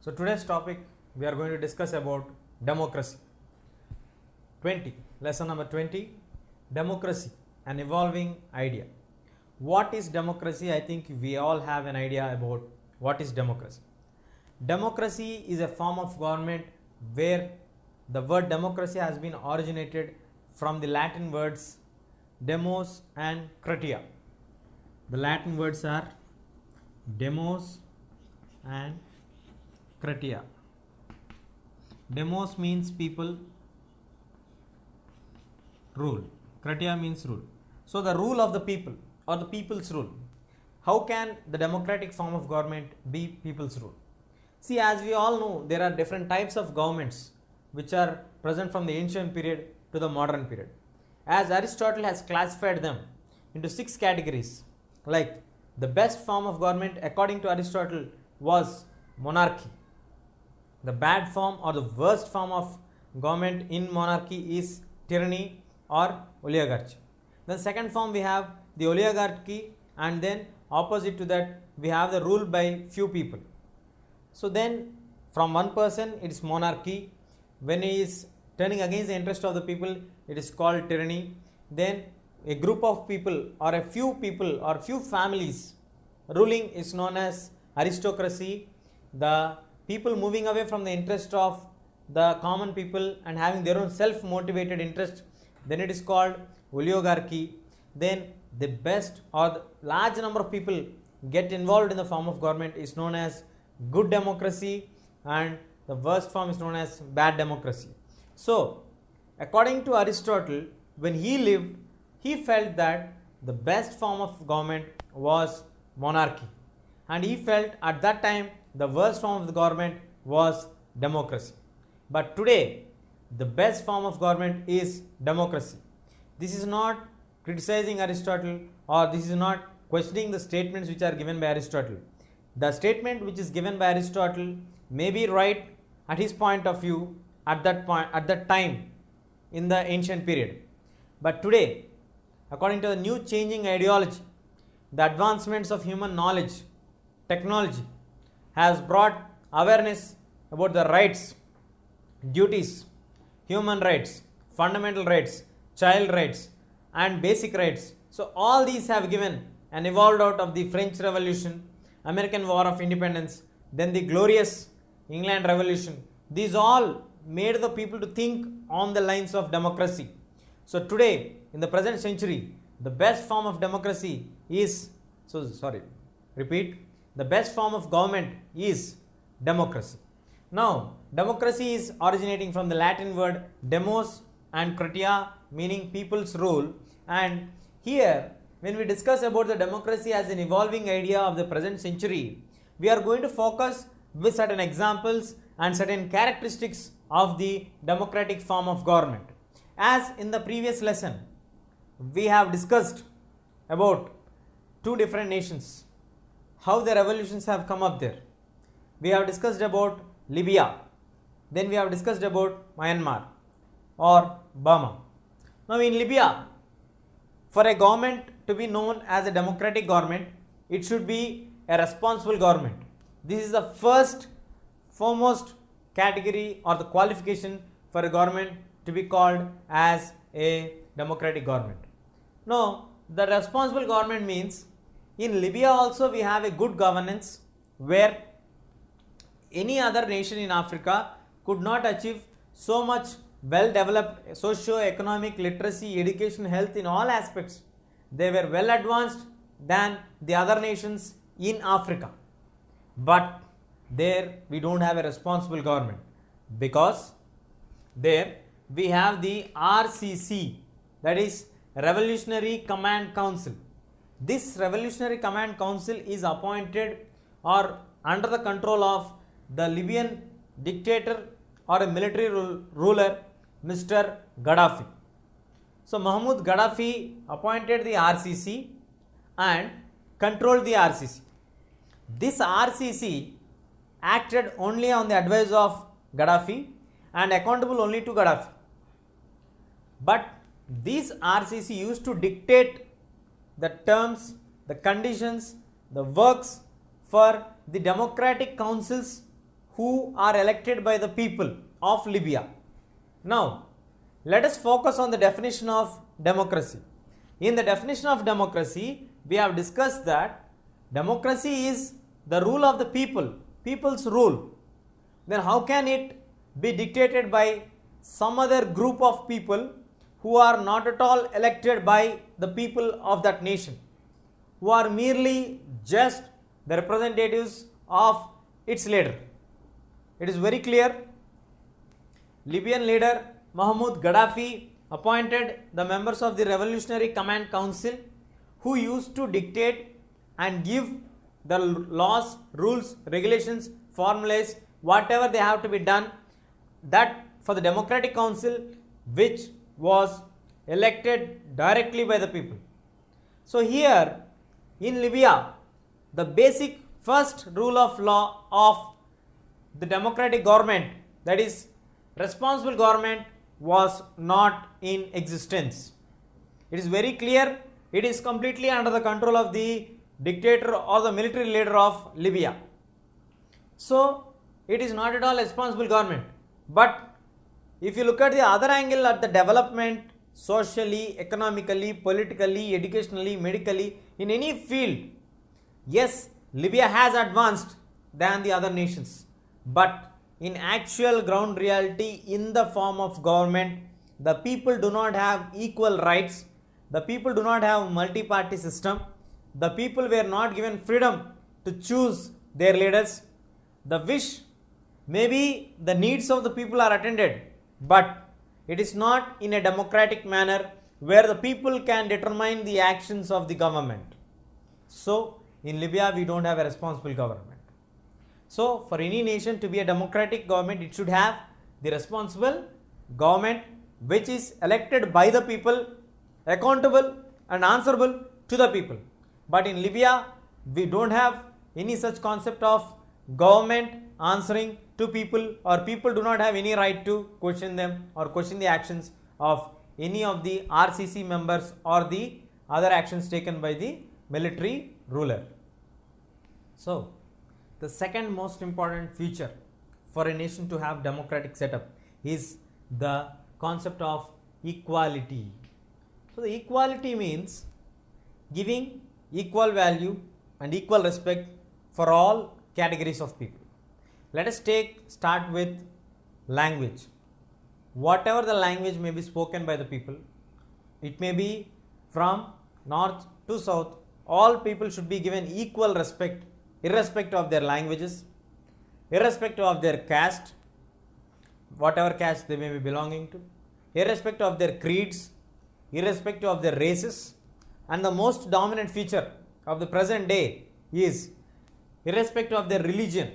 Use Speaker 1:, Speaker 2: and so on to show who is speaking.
Speaker 1: So today's topic we are going to discuss about democracy. 20, lesson number 20, democracy, an evolving idea. What is democracy? I think we all have an idea about what is democracy. Democracy is a form of government where the word democracy has been originated from the Latin words demos and kratia. The Latin words are demos and kratia. Demos means people, rule. Kratia means rule. So the rule of the people or the people's rule. How can the democratic form of government be people's rule? See, as we all know, there are different types of governments which are present from the ancient period to the modern period. As Aristotle has classified them into 6 categories, like the best form of government according to Aristotle was monarchy. The bad form or the worst form of government in monarchy is tyranny or oligarchy. Then second form we have the oligarchy, and then opposite to that we have the rule by few people. So then from one person it is monarchy. When he is turning against the interest of the people, it is called tyranny. Then a group of people or a few people or few families ruling is known as aristocracy. The people moving away from the interest of the common people and having their own self-motivated interest, then it is called oligarchy. Then the best or the large number of people get involved in the form of government is known as good democracy, and the worst form is known as bad democracy. So according to Aristotle, when he lived, he felt that the best form of government was monarchy, and he felt at that time the worst form of the government was democracy. But today the best form of government is democracy. This is not criticizing Aristotle, or this is not questioning the statements which are given by Aristotle. The statement which is given by Aristotle may be right at his point of view at that time in the ancient period. But today, according to the new changing ideology, the advancements of human knowledge, technology has brought awareness about the rights, duties, human rights, fundamental rights, child rights and basic rights. So all these have given and evolved out of the French Revolution, American War of Independence, then the glorious England Revolution. These all made the people to think on the lines of democracy. So today, in the present century, the best form of democracy is, the best form of government is democracy. Now, democracy is originating from the Latin word demos and kratia, meaning people's rule. And here, when we discuss about the democracy as an evolving idea of the present century, we are going to focus with certain examples and certain characteristics of the democratic form of government. As in the previous lesson, we have discussed about 2 different nations, how the revolutions have come up there. We have discussed about Libya, then we have discussed about Myanmar or Burma. Now in Libya, for a government to be known as a democratic government, it should be a responsible government. This is the foremost category or the qualification for a government to be called as a democratic government. Now, the responsible government means in Libya also we have a good governance where any other nation in Africa could not achieve so much well-developed socio-economic literacy, education, health in all aspects. They were well advanced than the other nations in Africa. But there we don't have a responsible government, because there we have the RCC, that is Revolutionary Command Council. This Revolutionary Command Council is appointed or under the control of the Libyan dictator or a military ruler, Mr. Gaddafi. So Mahmoud Gaddafi appointed the RCC and controlled the RCC. This RCC acted only on the advice of Gaddafi and accountable only to Gaddafi. But this RCC used to dictate the terms, the conditions, the works for the democratic councils who are elected by the people of Libya. Now, let us focus on the definition of democracy. In the definition of democracy, we have discussed that democracy is the rule of the people, people's rule. Then how can it be dictated by some other group of people who are not at all elected by the people of that nation, who are merely just the representatives of its leader? It is very clear. Libyan leader Mahmoud Gaddafi appointed the members of the Revolutionary Command Council who used to dictate and give the laws, rules, regulations, formulas, whatever they have to be done, that for the Democratic Council which was elected directly by the people. So here in Libya, the basic first rule of law of the democratic government, that is responsible government, was not in existence. It is very clear, it is completely under the control of the dictator or the military leader of Libya. So it is not at all a responsible government. But if you look at the other angle, at the development, socially, economically, politically, educationally, medically, in any field, yes, Libya has advanced than the other nations. But in actual ground reality, in the form of government, the people do not have equal rights. The people do not have multi-party system. The people were not given freedom to choose their leaders. The wish, maybe the needs of the people are attended, but it is not in a democratic manner where the people can determine the actions of the government. So in Libya, we don't have a responsible government. So for any nation to be a democratic government, it should have the responsible government which is elected by the people, accountable and answerable to the people. But in Libya, we don't have any such concept of government answering to people, or people do not have any right to question them or question the actions of any of the RCC members or the other actions taken by the military ruler. So the second most important feature for a nation to have democratic setup is the concept of equality. So the equality means giving equal value and equal respect for all categories of people. Let us start with language. Whatever the language may be spoken by the people, it may be from north to south, all people should be given equal respect irrespective of their languages, irrespective of their caste, whatever caste they may be belonging to, irrespective of their creeds, irrespective of their races, and the most dominant feature of the present day is irrespective of their religion.